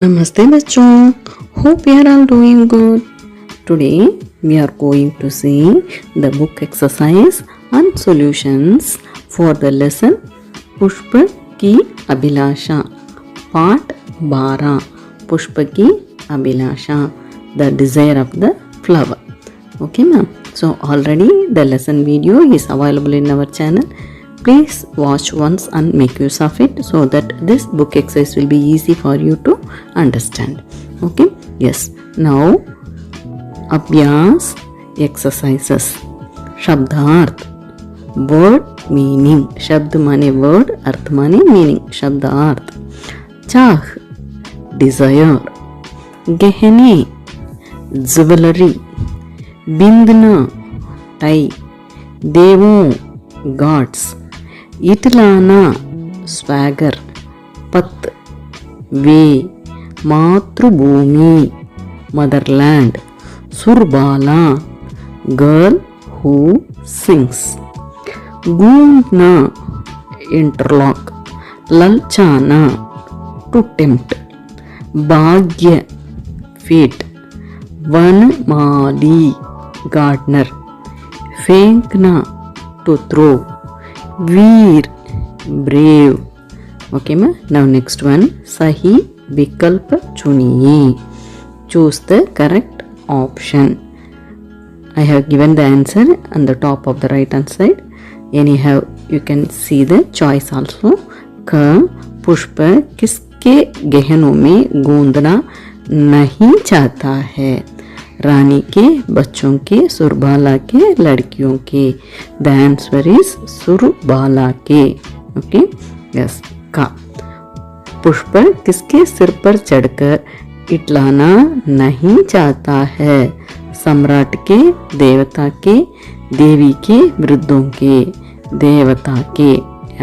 Namaste bachon, hope you are all doing good. Today we are going to see the book exercise and solutions for the lesson Pushpa ki Abhilasha, part 12. Pushpa ki Abhilasha, the desire of the flower. Okay ma'am. So already the lesson video is available in our channel. Please watch once and make use of it so that this book exercise will be easy for you to understand. Okay. Yes. Now Abhyas exercises. Shabdarth, word meaning. Shabd mane word, arth mane meaning. Shabdarth. Chah, desire. Gehne, jewelry. Bindna, tie. Devo, gods. Itlana, swagger. Pat, way. Matrubhumi, motherland. Surbala, girl who sings. Gundna, interlock. Lalchana, to tempt. Bhagya, fate. Vanmali, gardener. Fenkna, to throw. Veer, brave. Okay ma. Now next one. Sahi vikalpa chuniye. Choose the correct option. I have given the answer on the top of the right hand side. Anyhow, you can see the choice also. Ka पुष्प किसके गहनों में गूंदना नहीं चाहता है? रानी के, बच्चों के, सुरबाला के, लड़कियों के. द आंसर इज सुरबाला के. ओके. यस. का पुष्प किसके सिर पर चढ़कर इटलाना नहीं चाहता है? सम्राट के, देवता के, देवी के, वृद्धों के. देवता के.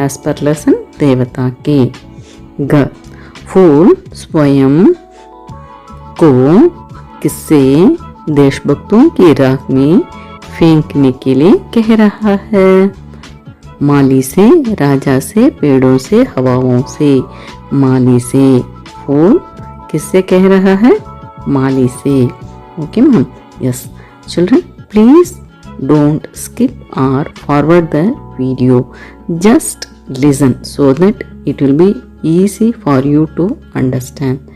एज पर लेसन देवता के. ग फूल स्वयं को किससे देशभक्तों की राख में फेंकने के लिए कह रहा है? माली से, राजा से, पेड़ों से, हवाओं से. माली से. फूल किससे कह रहा है? माली से. Okay ma'am. Yes. Children, please don't skip or forward the video. Just listen so that it will be easy for you to understand.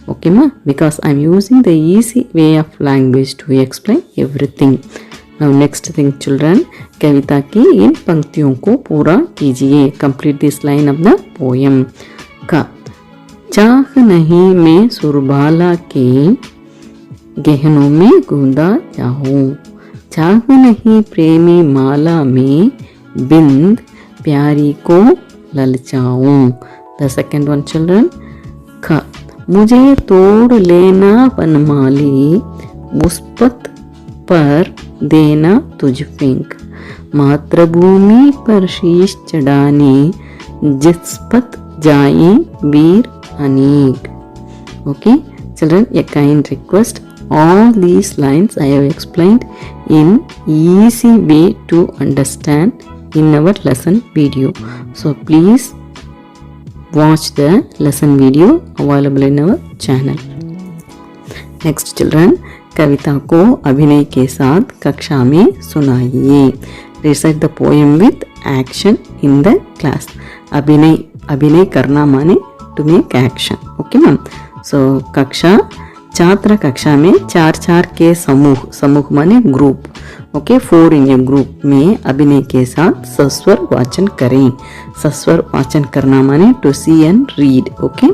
Okay ma, because I am using the easy way of language to explain everything. Now next thing children, कविता की इन पंक्तियों को पूरा कीजिए. Complete this line of the poem. का चाह नहीं मैं सुरबाला के गहनों में गूंदा जाऊं. चाह नहीं प्रेमी माला में बिंद प्यारी को ललचाऊं. The second one children. ख मुझे तोड़ लेना वनमाली, मुस्पत पर देना तुझ फेंक. मातृभूमि पर शीश चढ़ाने जिस पत जाए वीर अनेक. Okay children, a kind request. All these lines I have explained in easy way to understand in our lesson video. So please watch the lesson video available in our channel. Next children, कविता को अभिनय के साथ कक्षा में सुनाइए. Recite the poem with action in the class. अभिनय करना माने to make action. Okay ma'am. So कक्षा, छात्र कक्षा में 4 के समूह माने ग्रुप. ओके. 4 इन ए ग्रुप में अभिनय के साथ सस्वर वाचन करें. सस्वर वाचन करना माने to see and read. Okay.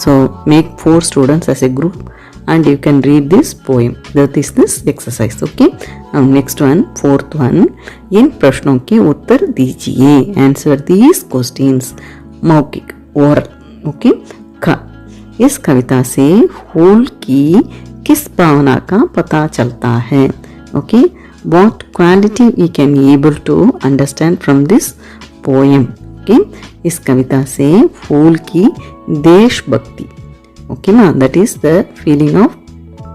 So make 4 students as a group and you can read this poem. That is this exercise. Okay. Now next one, fourth one. इन प्रश्नों के उत्तर दीजिए. Answer these questions. मौखिक, oral. Okay. ख इस कविता से फूल की किस भावना का पता चलता है? Okay. What quality we can able to understand from this poem? Okay. इस कविता से फूल की देशभक्ति, ओके ना, that is the feeling of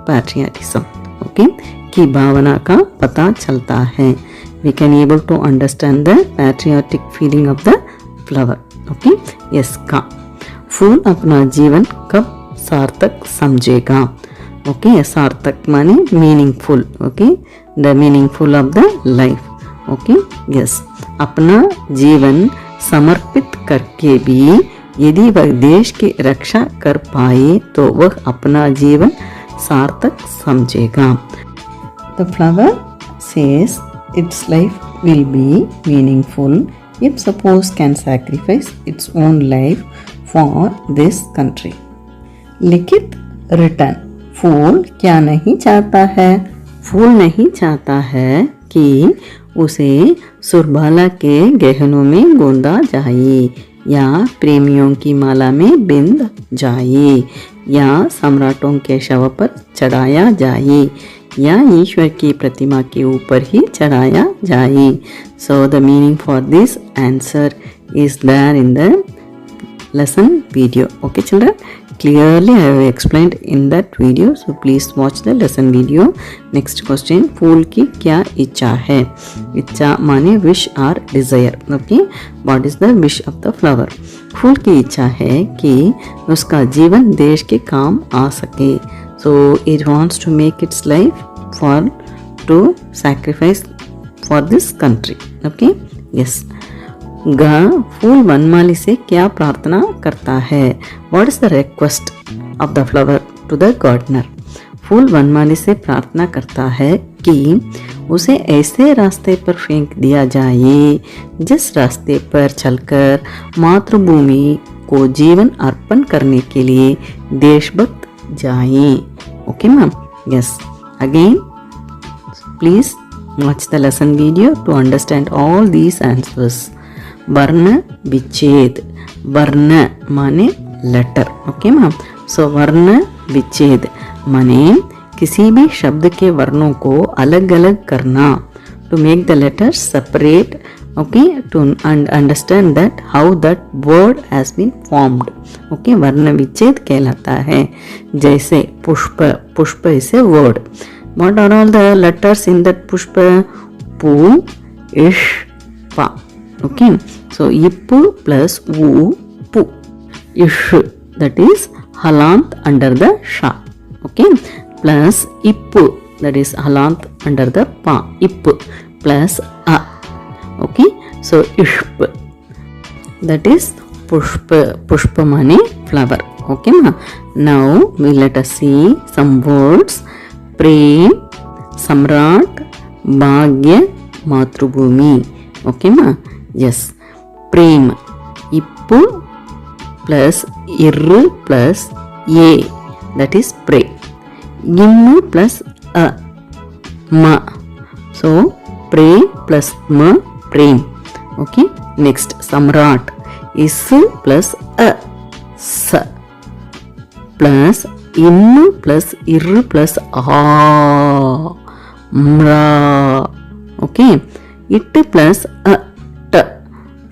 patriotism. Okay. की भावना का पता चलता है. We can able to understand the patriotic feeling of the flower. Okay. yes. का फूल अपना जीवन कब सार्थक समझेगा. ओके, सार्थक माने meaningful. Okay, the meaningful of the life. Okay, yes. अपना जीवन समर्पित करके भी यदि वह देश की रक्षा कर पाए तो वह अपना जीवन सार्थक समझेगा. The flower says its life will be meaningful if suppose can sacrifice its own life for this country. लिखित रिटर्न. फूल क्या नहीं चाहता है? फूल नहीं चाहता है कि उसे सुरबाला के गहनों में गोंदा जाए या प्रेमियों की माला में बिंद जाए या सम्राटों के शव पर चढ़ाया जाए या ईश्वर की प्रतिमा के ऊपर ही चढ़ाया जाए. So the meaning for this answer is there in the lesson video. Okay children, clearly I have explained in that video, so please watch the lesson video. Next question, फूल की क्या इच्छा है? इच्छा माने wish or desire. Okay, what is the wish of the flower? फूल की इच्छा है कि उसका जीवन देश के काम आ सके. So it wants to make its life for to sacrifice for this country. Okay, yes. फूल वनमाली से क्या प्रार्थना करता है? What is the request of the flower to the gardener? फूल वनमाली से प्रार्थना करता है कि उसे ऐसे रास्ते पर फेंक दिया जाए जिस रास्ते पर चलकर मातृभूमि को जीवन अर्पण करने के लिए देशभक्त जाए. Okay ma'am, yes. Again please watch the lesson video to understand all these answers. वर्ण विच्छेद. वर्ण माने लेटर. Okay ma'am. सो वर्ण विच्छेद माने किसी भी शब्द के वर्णों को अलग अलग करना. To make the letters separate. Okay, to understand that how that word has been formed. Okay, वर्ण विच्छेद कहलाता है. जैसे पुष्प. पुष्प is a word. What are all the letters in that पुष्प? पू, इश, पा. Okay, so ippu plus u, pu. Ish, that is halant under the sha. Okay, plus ippu, that is halant under the pa. Ippu plus a. Okay, so ishp, that is pushpa. Pushpa mane flower. Okay ma. Now we let us see some words. Prem, samrat, bhagya, matrubhumi. Okay ma. Yes, Prem. इप्पु plus irru plus a, that is pray. Immu plus a, ma. So pray plus ma, prem. Okay, next samrat. Is plus a, sa. Plus immu plus irru plus a, mra. Okay, it plus a,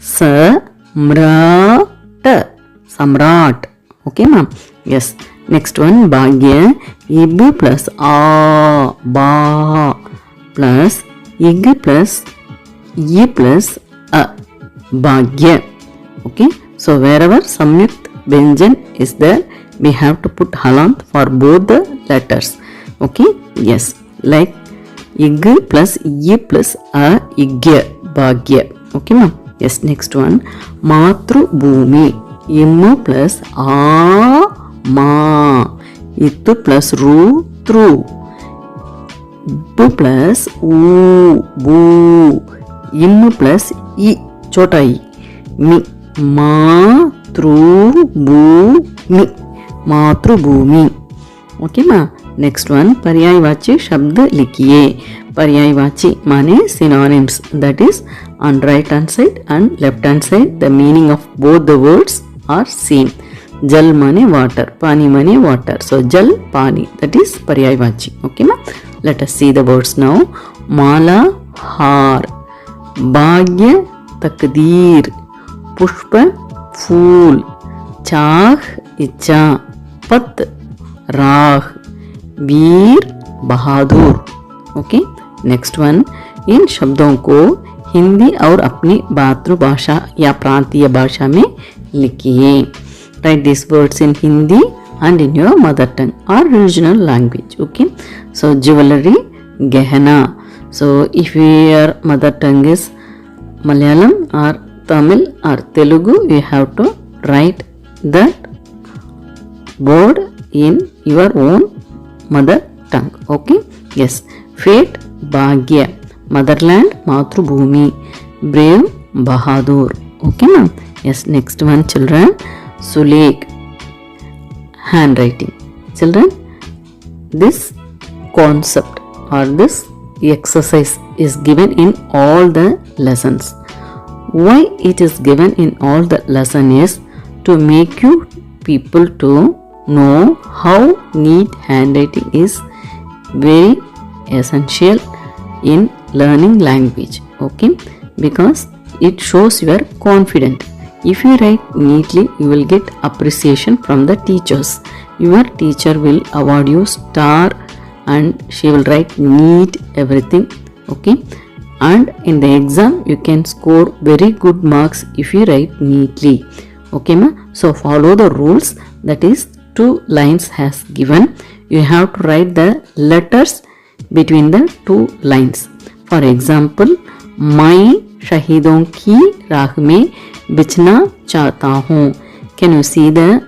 samrat. Samrat. Okay ma'am. Yes. Next one bhagya. Ib plus a, ba, plus ig plus y plus a, bhagya. Okay. So wherever samyukt vyanjan is there, we have to put halant for both the letters. Okay. Yes. Like ig plus y plus a, igya, bhagya. Okay ma'am. Yes, next one matrubhumi. Immu plus a, ma. Ittu plus ru, tru. Bu plus u, bu. Immu plus i, chota i, mi. Matrubhumi. Matrubhumi. Okay ma. Next one पर्यायवाची शब्द लिखिए. पर्यायवाची माने synonyms, that is on right hand side and left hand side the meaning of both the words are same. जल माने water, पानी माने water, so जल पानी, that is पर्यायवाची. Okay ma. Let us see the words now. माला हार, भाग्य तकदीर, पुष्प फूल, चाह इच्छा, पत राह, वीर बहादुर. ओके. नेक्स्ट वन, इन शब्दों को हिंदी और अपनी मातृभाषा या प्रांतीय भाषा में लिखिए. Right this words in Hindi and in your mother tongue or regional language. Okay, so jewelry, gehna. So if your mother tongue is Malayalam or Tamil or Telugu, you have to write that word in your own mother tongue. Okay, yes. Fate, Bhagya. Motherland, Matrubhumi. Brave, Bahadur. Okay, ma'am. Yes, next one, children. Sulek, handwriting. Children, this concept or this exercise is given in all the lessons. Why it is given in all the lesson is to make you people to know how neat handwriting is very essential in learning language. Okay, because it shows you are confident. If you write neatly, you will get appreciation from the teachers. Your teacher will award you star and she will write neat everything. Okay, and in the exam you can score very good marks if you write neatly. Okay, ma? So follow the rules. That is 2 lines has given. You have to write the letters between the 2 lines. For example, मैं शहीदों की राह में बिछना चाहता हूँ. Can you see the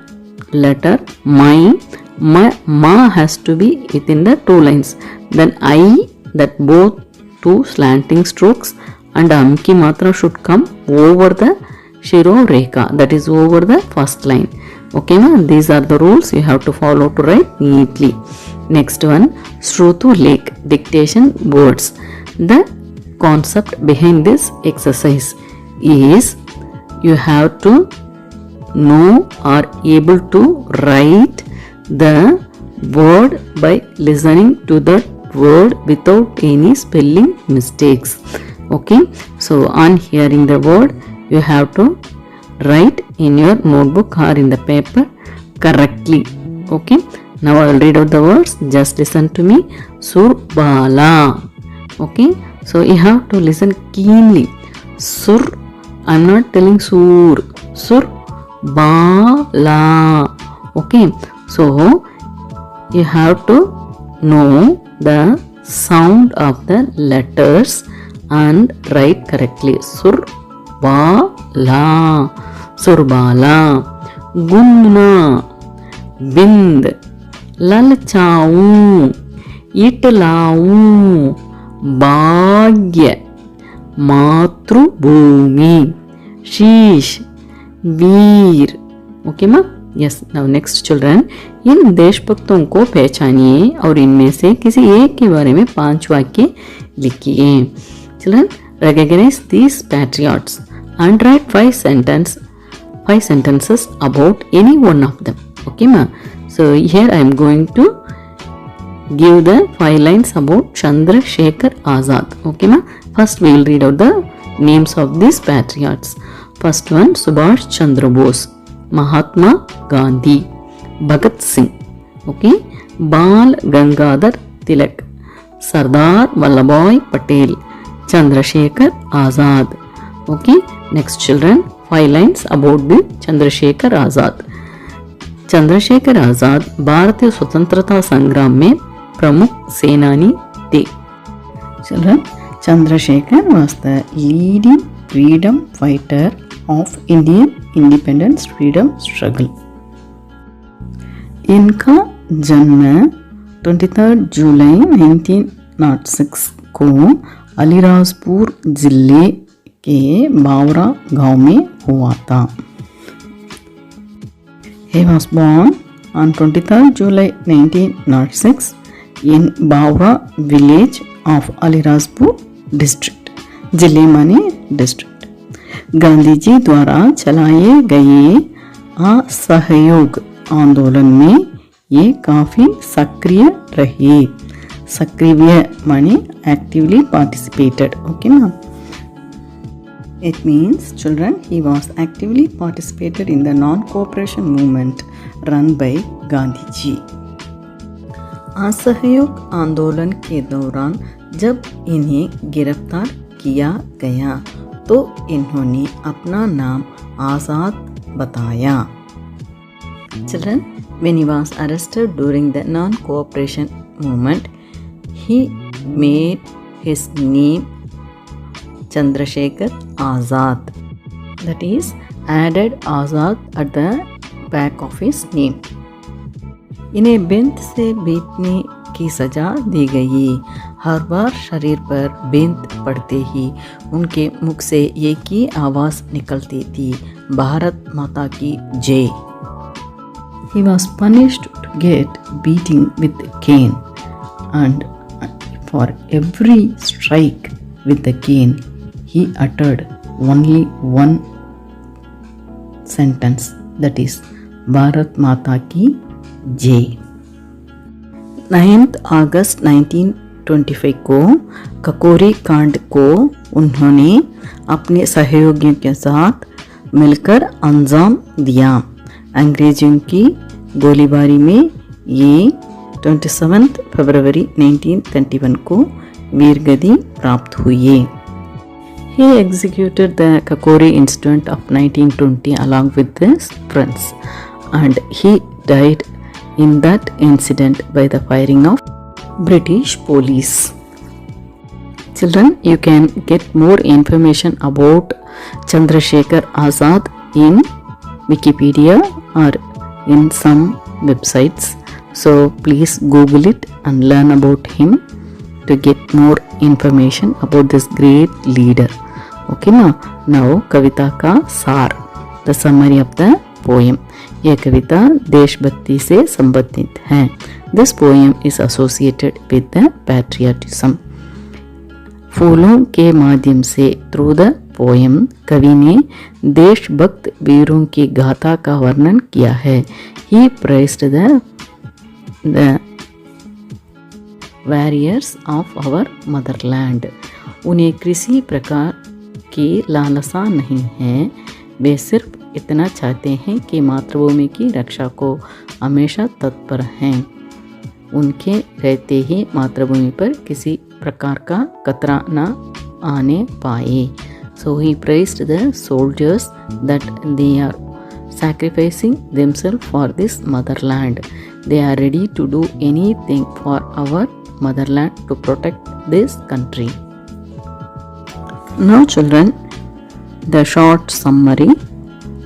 letter my? Ma has to be within the 2 lines. Then I, that both 2 slanting strokes, and amki matra should come over the shiro rekha, that is over the first line. Okay, ma? These are the rules you have to follow to write neatly. Next one, Shrutu Lake, dictation words. The concept behind this exercise is you have to know or able to write the word by listening to the word without any spelling mistakes. Okay, so on hearing the word you have to write in your notebook or in the paper correctly. Okay, now I will read out the words. Just listen to me. Surbala. Okay, so you have to listen keenly. Sur, I am not telling sur. Surbala. Okay, so you have to know the sound of the letters and write correctly. Surbala. Surbala. Gunna. Bind. ललचाऊं, इटलाऊं, भाग्य, मातृभूमि, शीश, वीर. Okay माँ? Yes. Now next children, इन देशभक्तों को पहचानिए और इनमें से किसी एक के बारे में 5 वाक्य लिखिए. Children, recognize these patriots and write 5 sentences about any one of them. Okay ma? So here I am going to give the 5 lines about Chandrasekhar Azad. Okay ma? First we will read out the names of these patriots. First one, Subhash Chandra Bose, Mahatma Gandhi, Bhagat Singh, okay, Bal Gangadhar Tilak, Sardar Vallabhbhai Patel, Chandrasekhar Azad. Okay, next children, 5 lines about the Chandrasekhar Azad. Chandrashekhar Azad भारतीय स्वतंत्रता संग्राम में प्रमुख सेनानी थे. Children, Chandrasekhar was the leading freedom fighter of Indian independence freedom struggle. इनका जन्म 23 जुलाई 1906 को अलीराजपुर जिले के बावरा गांव में हुआ था. He was born on 23rd July 1906 in Bawra village of Alirajpur district, जिले माने district. गांधी जी द्वारा चलाए गए असहयोग आंदोलन में ये काफ़ी सक्रिय रहे. सक्रिय माने actively participated. Okay ना? It means, children, he was actively participated in the non-cooperation movement run by Gandhi ji. असहयोग आंदोलन के दौरान जब इन्हें गिरफ्तार किया गया तो इन्होंने अपना नाम आज़ाद बताया. Children, When he was arrested during the non-cooperation movement, he made his name Chandrasekhar Azad. That is, added Azad at the back of his name. इन्हें बेंत से बीतने की सजा दी गई। हर बार शरीर पर बेंत पड़ते ही उनके मुख से एक ही आवाज़ निकलती थी, भारत माता की जय। He was punished to get beating with a cane, and for every strike with the cane, he uttered only one sentence, that is, Bharat Mata ki Jai. 9 अगस्त 1925 को ककोरी कांड को उन्होंने अपने सहयोगियों के साथ मिलकर अंजाम दिया। अंग्रेजों की गोलीबारी में ये 27 फरवरी 1931 को वीरगति प्राप्त हुई। He executed the Kakori incident of 1920 along with his friends, and he died in that incident by the firing of British police. Children, you can get more information about Chandrasekhar Azad in Wikipedia or in some websites. So please Google it and learn about him to get more information about this great leader. Okay now कविता का सार, the summary of the poem. यह कविता देशभक्ति से संबंधित है। This poem is associated with the patriotism. फूलों के माध्यम से through the poem कवि ने देशभक्त वीरों की गाथा का वर्णन किया है। He praised the warriors of our motherland. उन्हें किसी प्रकार की लालसा नहीं है, वे सिर्फ इतना चाहते हैं कि मातृभूमि की रक्षा को हमेशा तत्पर हैं। उनके रहते ही मातृभूमि पर किसी प्रकार का खतरा न आने पाए। So he praised the soldiers that they are sacrificing themselves for this motherland. They are ready to do anything for our motherland to protect this country. Now children, the short summary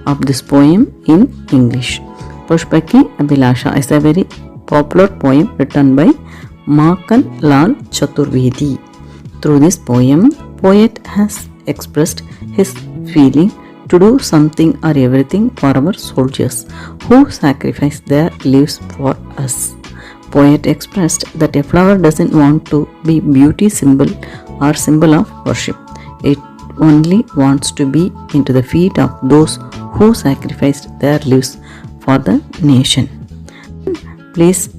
of this poem in English. Pushpaki Abhilasha is a very popular poem written by Makan Lal Chaturvedi. Through this poem, poet has expressed his feeling to do something or everything for our soldiers who sacrifice their lives for us. Poet expressed that a flower doesn't want to be beauty symbol or symbol of worship. It only wants to be into the feet of those who sacrificed their lives for the nation. Please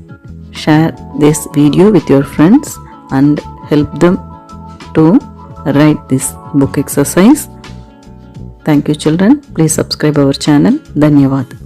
share this video with your friends and help them to write this book exercise. Thank you children. Please subscribe our channel. Dhanyavad.